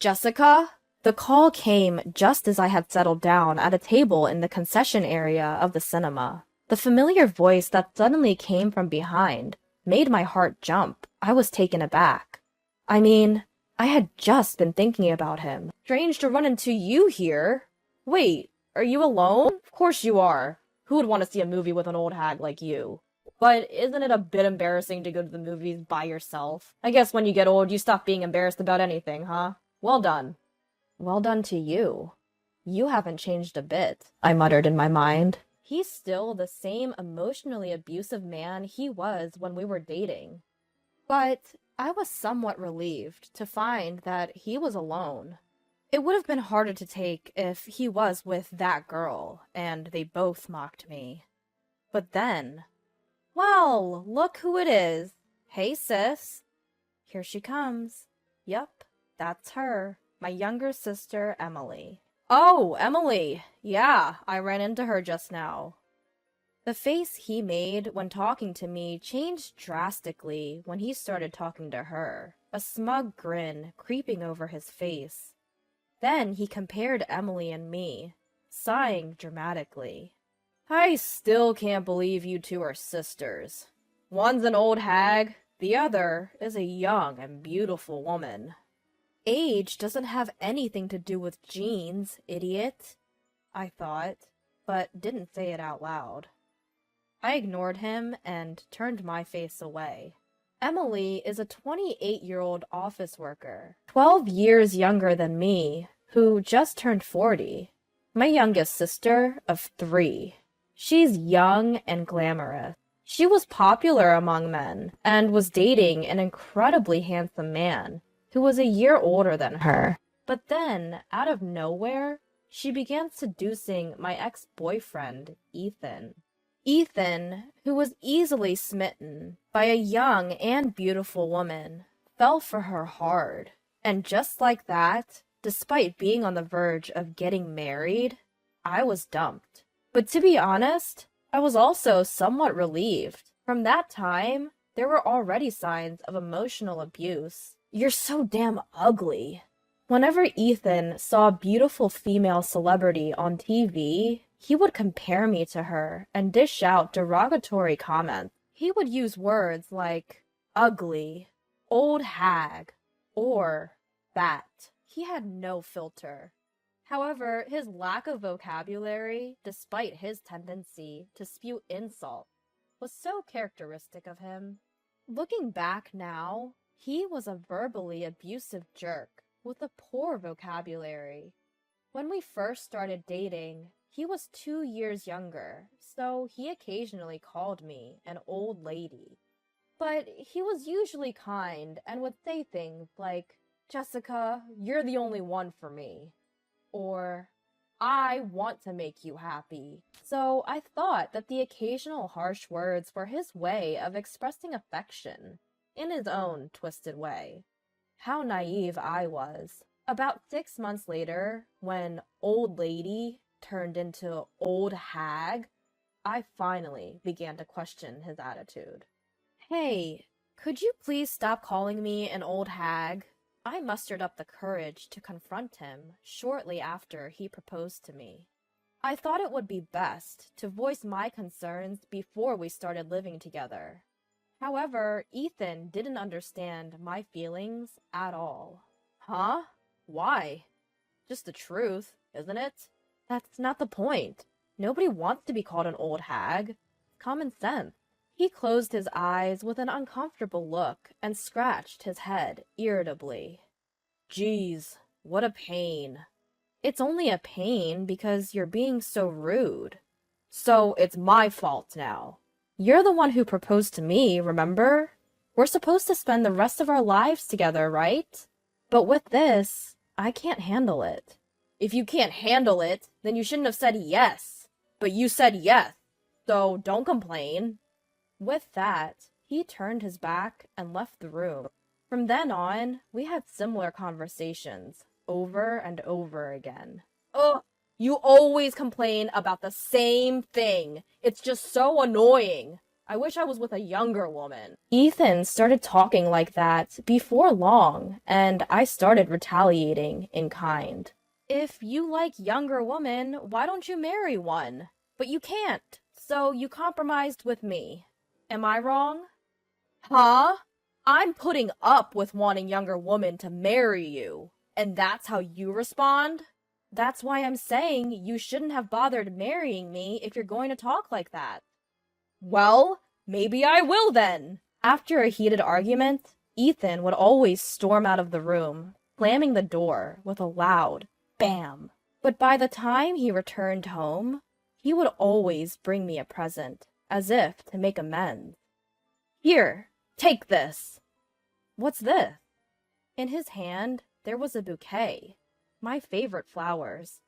Jessica? The call came just as I had settled down at a table in the concession area of the cinema. The familiar voice that suddenly came from behind made my heart jump. I was taken aback. I mean, I had just been thinking about him. Strange to run into you here. Wait, are you alone? Of course you are. Who would want to see a movie with an old hag like you? But isn't it a bit embarrassing to go to the movies by yourself? I guess when you get old, you stop being embarrassed about anything, huh? Well done. Well done to you. You haven't changed a bit, I muttered in my mind. He's still the same emotionally abusive man he was when we were dating. But I was somewhat relieved to find that he was alone. It would have been harder to take if he was with that girl, and they both mocked me. But then... Well, look who it is. Hey, sis. Here she comes. Yup, that's her. My younger sister, Emily. Oh, Emily. Yeah, I ran into her just now. The face he made when talking to me changed drastically when he started talking to her, a smug grin creeping over his face. Then he compared Emily and me, sighing dramatically. I still can't believe you two are sisters. One's an old hag, the other is a young and beautiful woman. Age doesn't have anything to do with genes, idiot, I thought, but didn't say it out loud. I ignored him and turned my face away. Emily is a 28-year-old office worker, 12 years younger than me, who just turned 40. My youngest sister of 3. She's young and glamorous. She was popular among men and was dating an incredibly handsome man who was a year older than her. But then, out of nowhere, she began seducing my ex-boyfriend, Ethan. Ethan, who was easily smitten by a young and beautiful woman, fell for her hard. And just like that, despite being on the verge of getting married, I was dumped. But to be honest, I was also somewhat relieved. From that time, there were already signs of emotional abuse. You're so damn ugly. Whenever Ethan saw a beautiful female celebrity on TV, he would compare me to her and dish out derogatory comments. He would use words like ugly, old hag, or fat. He had no filter. However, his lack of vocabulary, despite his tendency to spew insult, was so characteristic of him. Looking back now, he was a verbally abusive jerk with a poor vocabulary. When we first started dating, he was 2 years younger, so he occasionally called me an old lady. But he was usually kind and would say things like, "Jessica, you're the only one for me." Or, "I want to make you happy." So I thought that the occasional harsh words were his way of expressing affection, in his own twisted way. How naive I was. About 6 months later, when old lady turned into old hag, I finally began to question his attitude. Hey, could you please stop calling me an old hag? I mustered up the courage to confront him shortly after he proposed to me. I thought it would be best to voice my concerns before we started living together. However, Ethan didn't understand my feelings at all. Huh? Why? Just the truth, isn't it? That's not the point. Nobody wants to be called an old hag. Common sense. He closed his eyes with an uncomfortable look and scratched his head irritably. Geez, what a pain. It's only a pain because you're being so rude. So it's my fault now. You're the one who proposed to me, remember? We're supposed to spend the rest of our lives together, right? But with this, I can't handle it. If you can't handle it, then you shouldn't have said yes. But you said yes, so don't complain. With that, he turned his back and left the room. From then on, we had similar conversations, over and over again. Ugh, you always complain about the same thing. It's just so annoying. I wish I was with a younger woman. Ethan started talking like that before long, and I started retaliating in kind. If you like younger women, why don't you marry one? But you can't, so you compromised with me. Am I wrong? Huh? I'm putting up with wanting younger women to marry you, and that's how you respond? That's why I'm saying you shouldn't have bothered marrying me if you're going to talk like that. Well, maybe I will then. After a heated argument, Ethan would always storm out of the room, slamming the door with a loud bam. But by the time he returned home, he would always bring me a present, as if to make amends. Here, take this. What's this? In his hand, there was a bouquet. My favorite flowers.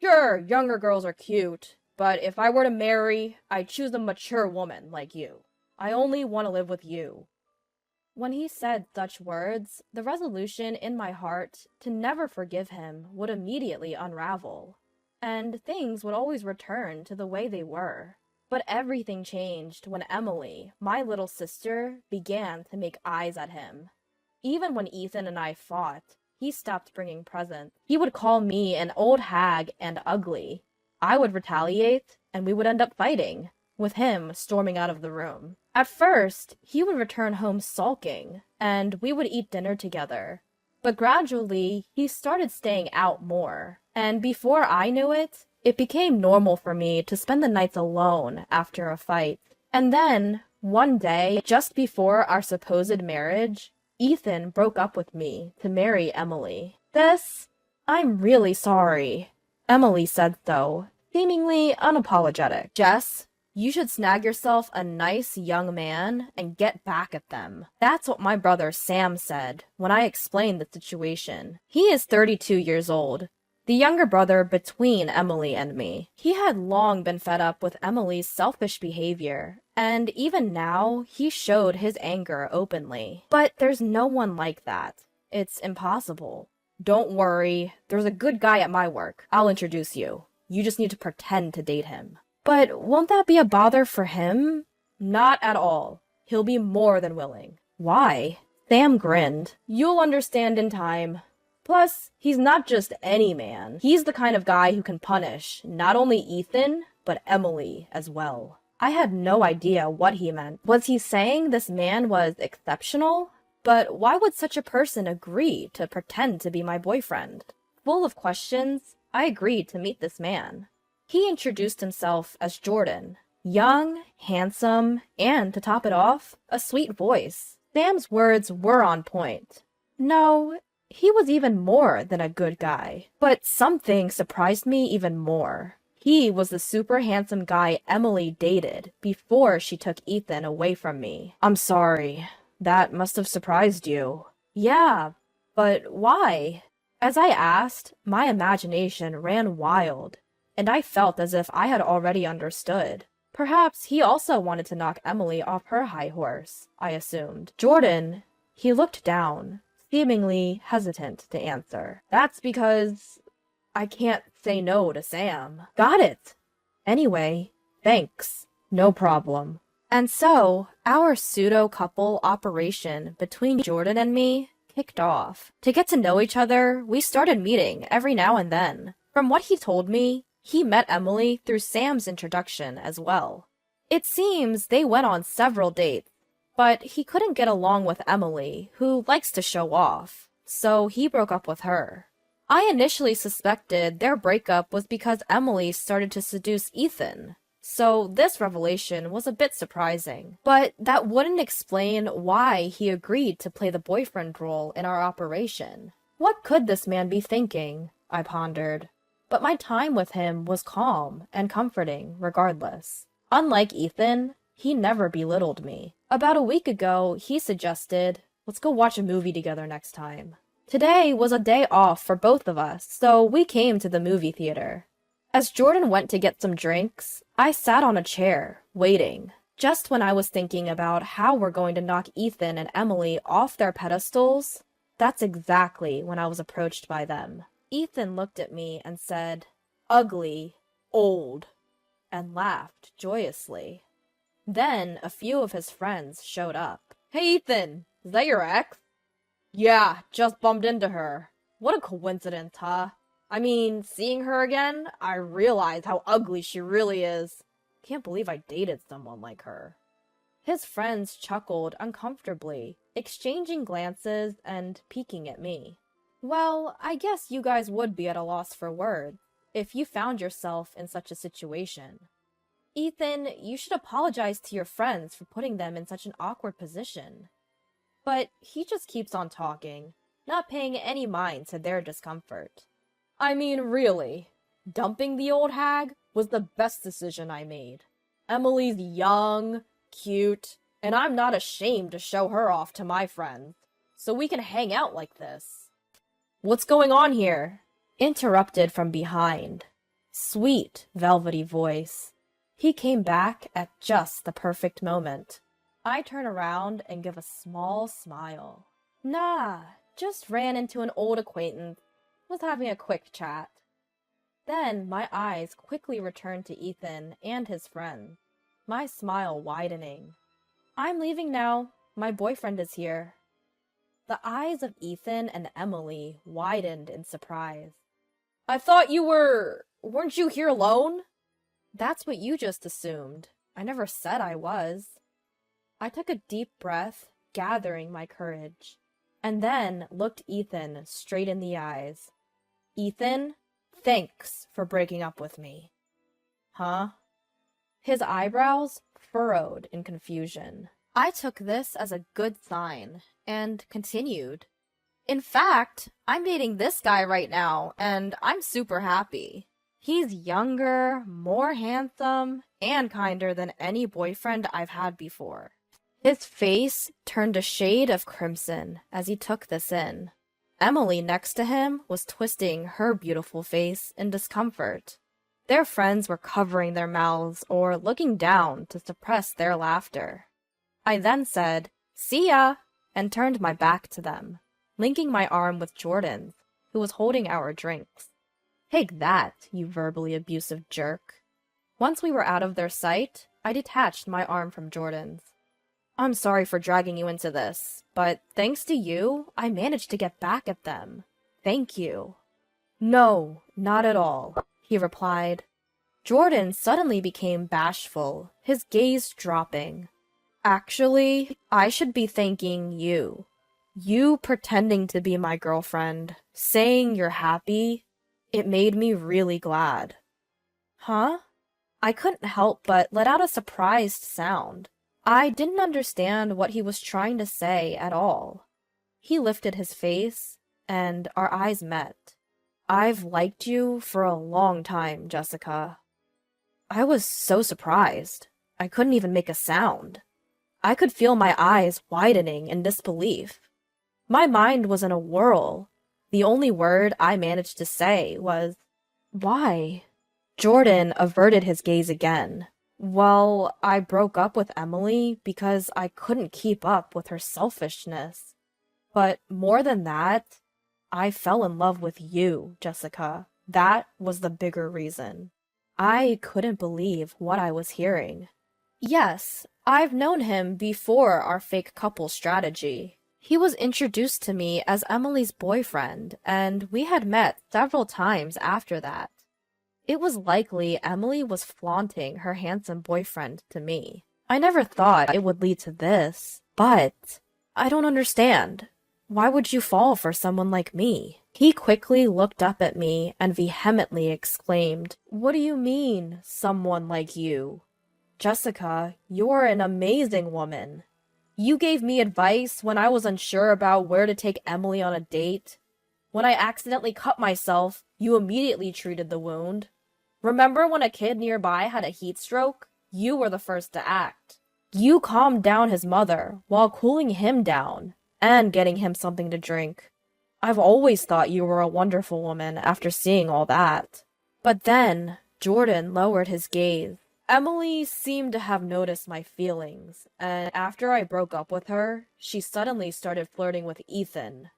Sure, younger girls are cute, but if I were to marry, I'd choose a mature woman like you. I only want to live with you. When he said such words, the resolution in my heart to never forgive him would immediately unravel, and things would always return to the way they were. But everything changed when Emily, my little sister, began to make eyes at him. Even when Ethan and I fought, he stopped bringing presents. He would call me an old hag and ugly. I would retaliate, and we would end up fighting, with him storming out of the room. At first, he would return home sulking, and we would eat dinner together. But gradually, he started staying out more, and before I knew it, it became normal for me to spend the nights alone after a fight. And then, one day, just before our supposed marriage, Ethan broke up with me to marry Emily. I'm really sorry. Emily said so, seemingly unapologetic. Jess, you should snag yourself a nice young man and get back at them. That's what my brother Sam said when I explained the situation. He is 32 years old, the younger brother between Emily and me. He had long been fed up with Emily's selfish behavior, and even now, he showed his anger openly. But there's no one like that. It's impossible. Don't worry, there's a good guy at my work. I'll introduce you. You just need to pretend to date him. But won't that be a bother for him? Not at all. He'll be more than willing. Why? Sam grinned. You'll understand in time. Plus, he's not just any man. He's the kind of guy who can punish not only Ethan, but Emily as well. I had no idea what he meant. Was he saying this man was exceptional? But why would such a person agree to pretend to be my boyfriend? Full of questions, I agreed to meet this man. He introduced himself as Jordan. Young, handsome, and to top it off, a sweet voice. Sam's words were on point. No, he was even more than a good guy. But something surprised me even more. He was the super handsome guy Emily dated before she took Ethan away from me. I'm sorry. That must have surprised you. Yeah, but why? As I asked, my imagination ran wild, and I felt as if I had already understood. Perhaps he also wanted to knock Emily off her high horse, I assumed. Jordan, he looked down, seemingly hesitant to answer. That's because I can't say no to Sam. Got it. Anyway, thanks. No problem. And so, our pseudo-couple operation between Jordan and me kicked off. To get to know each other, we started meeting every now and then. From what he told me, he met Emily through Sam's introduction as well. It seems they went on several dates, but he couldn't get along with Emily, who likes to show off, so he broke up with her. I initially suspected their breakup was because Emily started to seduce Ethan, so this revelation was a bit surprising. But that wouldn't explain why he agreed to play the boyfriend role in our operation. What could this man be thinking? I pondered. But my time with him was calm and comforting regardless. Unlike Ethan, he never belittled me. About a week ago, he suggested, let's go watch a movie together next time. Today was a day off for both of us, so we came to the movie theater. As Jordan went to get some drinks, I sat on a chair, waiting. Just when I was thinking about how we're going to knock Ethan and Emily off their pedestals, that's exactly when I was approached by them. Ethan looked at me and said, "Ugly, old," and laughed joyously. Then a few of his friends showed up. Hey Ethan, is that your ex? Yeah, just bumped into her. What a coincidence, huh? I mean, seeing her again, I realized how ugly she really is. Can't believe I dated someone like her. His friends chuckled uncomfortably, exchanging glances and peeking at me. Well, I guess you guys would be at a loss for words if you found yourself in such a situation. Ethan, you should apologize to your friends for putting them in such an awkward position. But he just keeps on talking, not paying any mind to their discomfort. I mean, really, dumping the old hag was the best decision I made. Emily's young, cute, and I'm not ashamed to show her off to my friends, so we can hang out like this. What's going on here? Interrupted from behind. Sweet, velvety voice. He came back at just the perfect moment. I turn around and give a small smile. Nah, just ran into an old acquaintance. Was having a quick chat. Then my eyes quickly returned to Ethan and his friend, my smile widening. I'm leaving now. My boyfriend is here. The eyes of Ethan and Emily widened in surprise. I thought weren't you here alone? That's what you just assumed. I never said I was. I took a deep breath, gathering my courage, and then looked Ethan straight in the eyes. Ethan, thanks for breaking up with me. Huh? His eyebrows furrowed in confusion. I took this as a good sign, and continued. In fact, I'm dating this guy right now, and I'm super happy. He's younger, more handsome, and kinder than any boyfriend I've had before. His face turned a shade of crimson as he took this in. Emily next to him was twisting her beautiful face in discomfort. Their friends were covering their mouths or looking down to suppress their laughter. I then said, "See ya," and turned my back to them, linking my arm with Jordan's, who was holding our drinks. Take that, you verbally abusive jerk. Once we were out of their sight, I detached my arm from Jordan's. I'm sorry for dragging you into this, but thanks to you, I managed to get back at them. Thank you. No, not at all, he replied. Jordan suddenly became bashful, his gaze dropping. Actually, I should be thanking you. You pretending to be my girlfriend, saying you're happy, it made me really glad. Huh? I couldn't help but let out a surprised sound. I didn't understand what he was trying to say at all. He lifted his face, and our eyes met. I've liked you for a long time, Jessica. I was so surprised. I couldn't even make a sound. I could feel my eyes widening in disbelief. My mind was in a whirl. The only word I managed to say was, "Why?" Jordan averted his gaze again. Well, I broke up with Emily because I couldn't keep up with her selfishness. But more than that, I fell in love with you, Jessica. That was the bigger reason. I couldn't believe what I was hearing. Yes, I've known him before our fake couple strategy. He was introduced to me as Emily's boyfriend, and we had met several times after that. It was likely Emily was flaunting her handsome boyfriend to me. I never thought it would lead to this, but I don't understand. Why would you fall for someone like me? He quickly looked up at me and vehemently exclaimed, "What do you mean, someone like you? Jessica, you're an amazing woman. You gave me advice when I was unsure about where to take Emily on a date. When I accidentally cut myself, you immediately treated the wound. Remember when a kid nearby had a heat stroke? You were the first to act. You calmed down his mother while cooling him down and getting him something to drink. I've always thought you were a wonderful woman after seeing all that." But then Jordan lowered his gaze. Emily seemed to have noticed my feelings, and after I broke up with her, she suddenly started flirting with Ethan,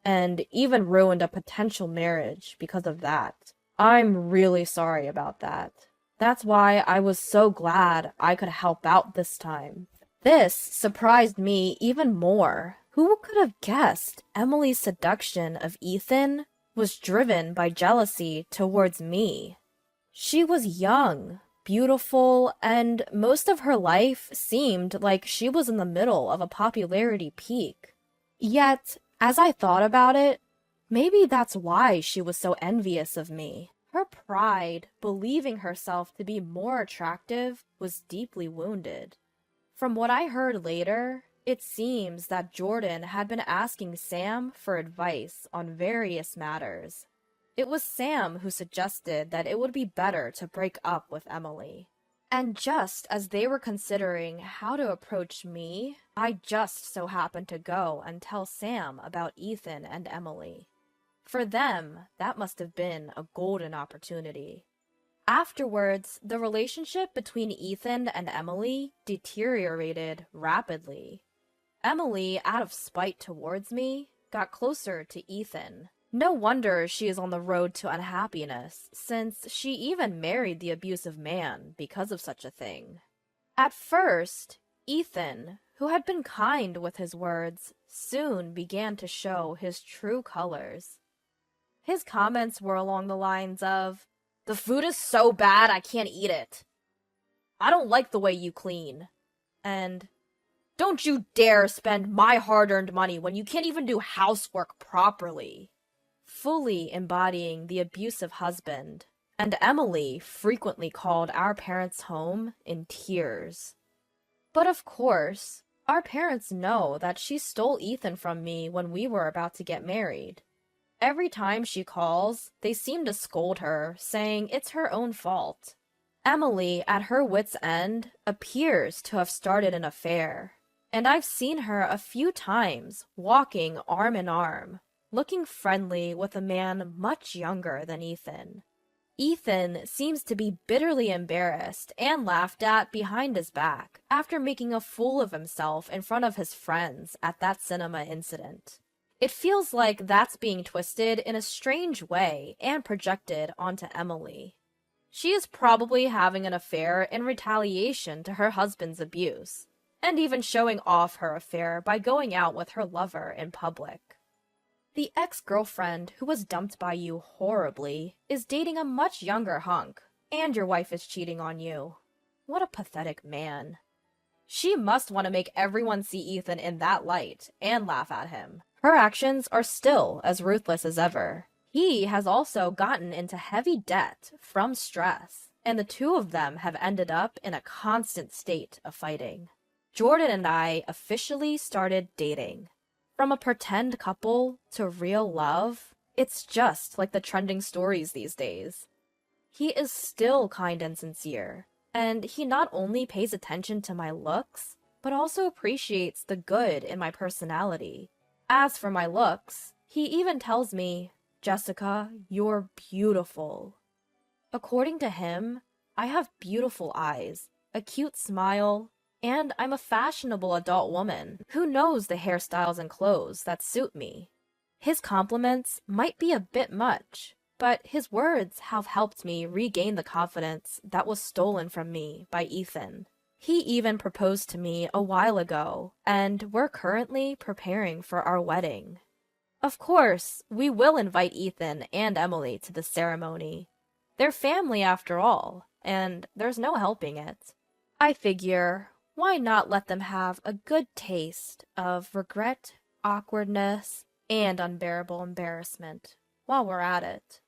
and even ruined a potential marriage because of that. I'm really sorry about that. That's why I was so glad I could help out this time. This surprised me even more. Who could have guessed Emily's seduction of Ethan was driven by jealousy towards me? She was young, beautiful, and most of her life seemed like she was in the middle of a popularity peak. Yet, as I thought about it, maybe that's why she was so envious of me. Her pride, believing herself to be more attractive, was deeply wounded. From what I heard later, it seems that Jordan had been asking Sam for advice on various matters. It was Sam who suggested that it would be better to break up with Emily. And just as they were considering how to approach me, I just so happened to go and tell Sam about Ethan and Emily. For them, that must have been a golden opportunity. Afterwards, the relationship between Ethan and Emily deteriorated rapidly. Emily, out of spite towards me, got closer to Ethan. No wonder she is on the road to unhappiness, since she even married the abusive man because of such a thing. At first, Ethan, who had been kind with his words, soon began to show his true colors. His comments were along the lines of, "The food is so bad I can't eat it. I don't like the way you clean." And, "Don't you dare spend my hard-earned money when you can't even do housework properly." Fully embodying the abusive husband, and Emily frequently called our parents' home in tears. But of course, our parents know that she stole Ethan from me when we were about to get married. Every time she calls, they seem to scold her, saying it's her own fault. Emily, at her wit's end, appears to have started an affair, and I've seen her a few times walking arm in arm, looking friendly with a man much younger than Ethan. Ethan seems to be bitterly embarrassed and laughed at behind his back after making a fool of himself in front of his friends at that cinema incident. It feels like that's being twisted in a strange way and projected onto Emily. She is probably having an affair in retaliation to her husband's abuse, and even showing off her affair by going out with her lover in public. The ex-girlfriend who was dumped by you horribly is dating a much younger hunk, and your wife is cheating on you. What a pathetic man. She must want to make everyone see Ethan in that light and laugh at him. Her actions are still as ruthless as ever. He has also gotten into heavy debt from stress, and the two of them have ended up in a constant state of fighting. Jordan and I officially started dating. From a pretend couple to real love, it's just like the trending stories these days. He is still kind and sincere, and he not only pays attention to my looks, but also appreciates the good in my personality. As for my looks, he even tells me, "Jessica, you're beautiful." According to him, I have beautiful eyes, a cute smile, and I'm a fashionable adult woman who knows the hairstyles and clothes that suit me. His compliments might be a bit much, but his words have helped me regain the confidence that was stolen from me by Ethan. He even proposed to me a while ago, and we're currently preparing for our wedding. Of course, we will invite Ethan and Emily to the ceremony. They're family after all, and there's no helping it. I figure, why not let them have a good taste of regret, awkwardness, and unbearable embarrassment while we're at it?